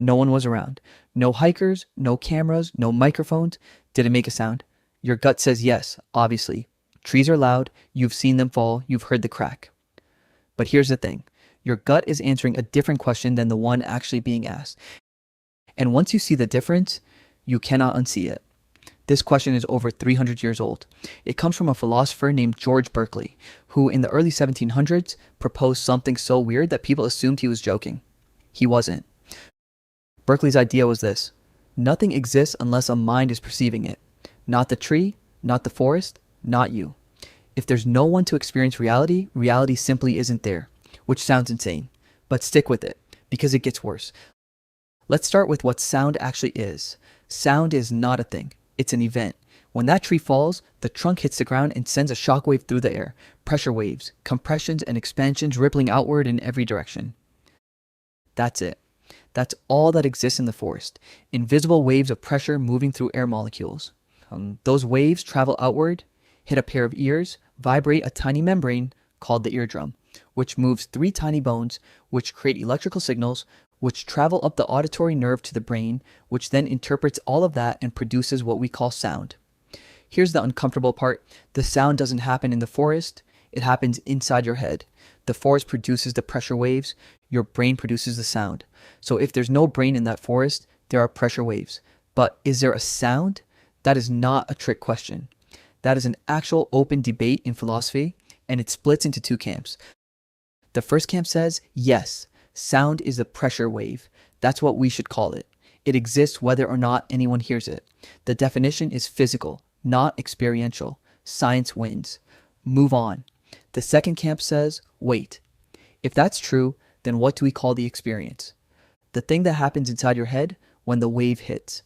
No one was around. No hikers, no cameras, no microphones. Did it make a sound? Your gut says yes, obviously. Trees are loud, you've seen them fall, you've heard the crack. But here's the thing. Your gut is answering a different question than the one actually being asked. And once you see the difference, you cannot unsee it. This question is over 300 years old. It comes from a philosopher named George Berkeley, who in the early 1700s proposed something so weird that people assumed he was joking. He wasn't. Berkeley's idea was this: nothing exists unless a mind is perceiving it. Not the tree, not the forest, not you. If there's no one to experience reality, reality simply isn't there, which sounds insane. But stick with it, because it gets worse. Let's start with what sound actually is. Sound is not a thing. It's an event. When that tree falls, the trunk hits the ground and sends a shockwave through the air. Pressure waves, compressions and expansions rippling outward in every direction. That's it. That's all that exists in the forest. Invisible waves of pressure moving through air molecules. Those waves travel outward, hit a pair of ears, vibrate a tiny membrane called the eardrum, which moves 3 tiny bones, which create electrical signals, which travel up the auditory nerve to the brain, which then interprets all of that and produces what we call sound. Here's the uncomfortable part. The sound doesn't happen in the forest. It happens inside your head. The forest produces the pressure waves. Your brain produces the sound. So if there's no brain in that forest, there are pressure waves. But is there a sound? That is not a trick question. That is an actual open debate in philosophy, and it splits into 2 camps. The first camp says, yes, sound is a pressure wave. That's what we should call it. It exists whether or not anyone hears it. The definition is physical, not experiential. Science wins. Move on. The second camp says, wait. If that's true, then what do we call the experience? The thing that happens inside your head when the wave hits.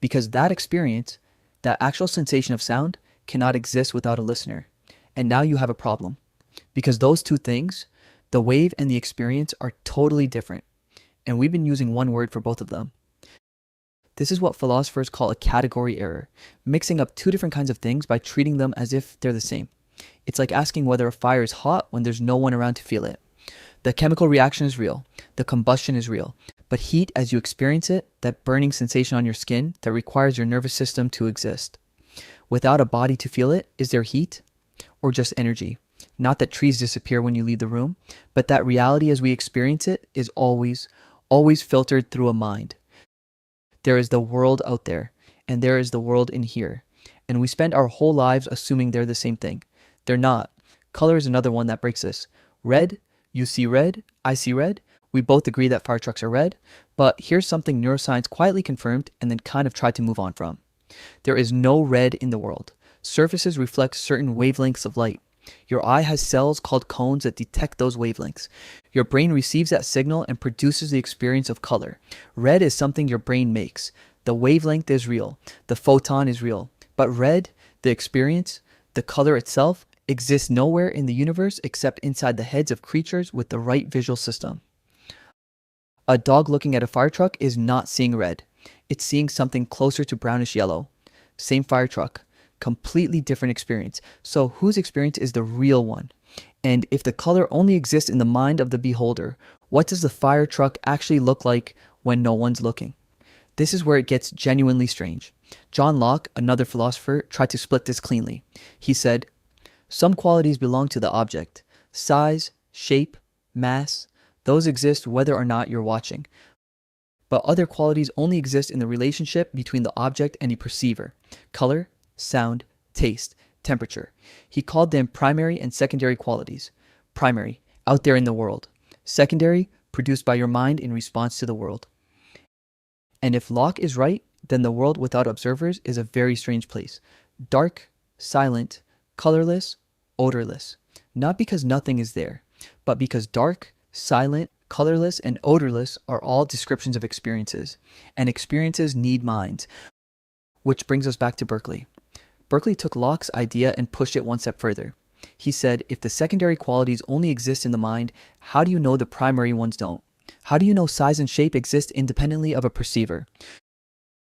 Because that experience, that actual sensation of sound, cannot exist without a listener. And now you have a problem. Because those 2 things, the wave and the experience, are totally different. And we've been using one word for both of them. This is what philosophers call a category error, mixing up 2 different kinds of things by treating them as if they're the same. It's like asking whether a fire is hot when there's no one around to feel it. The chemical reaction is real. The combustion is real. But heat, as you experience it, that burning sensation on your skin that requires your nervous system to exist. Without a body to feel it, is there heat? Or just energy? Not that trees disappear when you leave the room, but that reality as we experience it is always filtered through a mind. There is the world out there, and there is the world in here. And we spend our whole lives assuming they're the same thing. They're not. Color is another one that breaks this. Red, you see red, I see red. We both agree that fire trucks are red, but here's something neuroscience quietly confirmed and then kind of tried to move on from. There is no red in the world. Surfaces reflect certain wavelengths of light. Your eye has cells called cones that detect those wavelengths. Your brain receives that signal and produces the experience of color. Red is something your brain makes. The wavelength is real. The photon is real. But red, the experience, the color itself, exists nowhere in the universe except inside the heads of creatures with the right visual system. A dog looking at a fire truck is not seeing red. It's seeing something closer to brownish yellow. Same fire truck. Completely different experience. So whose experience is the real one? And if the color only exists in the mind of the beholder, what does the fire truck actually look like when no one's looking? This is where it gets genuinely strange. John Locke, another philosopher, tried to split this cleanly. He said, some qualities belong to the object. Size, shape, mass, those exist whether or not you're watching. But other qualities only exist in the relationship between the object and the perceiver. Color, sound, taste, temperature. He called them primary and secondary qualities. Primary, out there in the world. Secondary, produced by your mind in response to the world. And if Locke is right, then the world without observers is a very strange place. Dark, silent, colorless, odorless. Not because nothing is there, but because dark, silent, colorless, and odorless are all descriptions of experiences. And experiences need minds. Which brings us back to Berkeley. Berkeley took Locke's idea and pushed it one step further. He said, if the secondary qualities only exist in the mind, how do you know the primary ones don't? How do you know size and shape exist independently of a perceiver?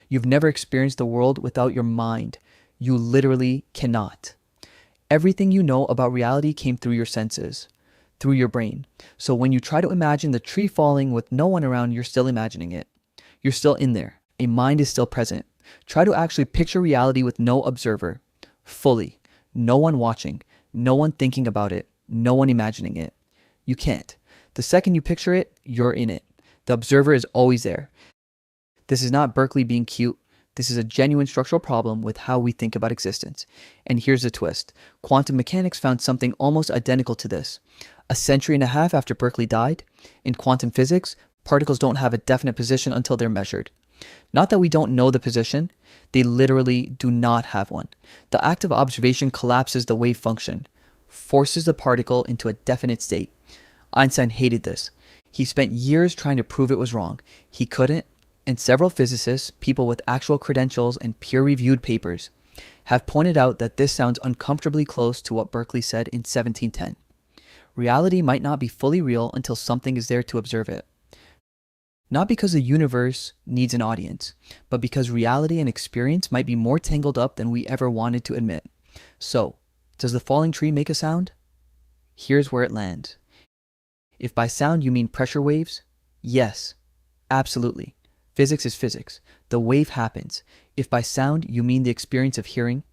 You've never experienced the world without your mind. You literally cannot. Everything you know about reality came through your senses, through your brain. So when you try to imagine the tree falling with no one around, you're still imagining it. You're still in there. A mind is still present. Try to actually picture reality with no observer, fully. No one watching, no one thinking about it, no one imagining it. You can't. The second you picture it, you're in it. The observer is always there. This is not Berkeley being cute. This is a genuine structural problem with how we think about existence. And here's the twist. Quantum mechanics found something almost identical to this. A century and a half after Berkeley died, in quantum physics, particles don't have a definite position until they're measured. Not that we don't know the position, they literally do not have one. The act of observation collapses the wave function, forces the particle into a definite state. Einstein hated this. He spent years trying to prove it was wrong. He couldn't, and several physicists, people with actual credentials and peer-reviewed papers, have pointed out that this sounds uncomfortably close to what Berkeley said in 1710. Reality might not be fully real until something is there to observe it. Not because the universe needs an audience, but because reality and experience might be more tangled up than we ever wanted to admit. So, does the falling tree make a sound? Here's where it lands. If by sound you mean pressure waves, yes, absolutely. Physics is physics. The wave happens. If by sound you mean the experience of hearing,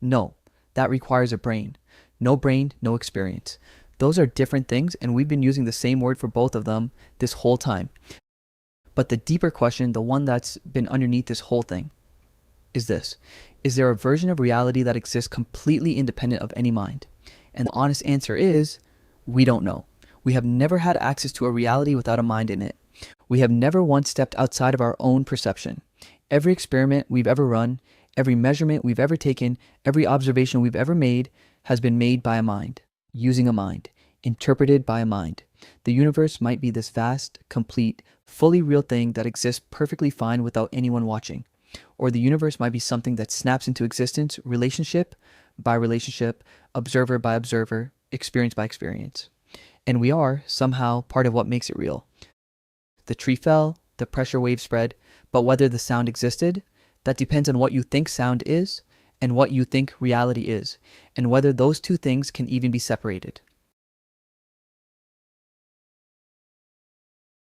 no, that requires a brain. No brain, no experience. Those are different things, and we've been using the same word for both of them this whole time. But the deeper question, the one that's been underneath this whole thing, is this. Is there a version of reality that exists completely independent of any mind? And the honest answer is, we don't know. We have never had access to a reality without a mind in it. We have never once stepped outside of our own perception. Every experiment we've ever run, every measurement we've ever taken, every observation we've ever made has been made by a mind, using a mind, interpreted by a mind. The universe might be this vast, complete, fully real thing that exists perfectly fine without anyone watching. Or the universe might be something that snaps into existence relationship by relationship, observer by observer, experience by experience. And we are, somehow, part of what makes it real. The tree fell, the pressure wave spread, but whether the sound existed, that depends on what you think sound is and what you think reality is, and whether those two things can even be separated.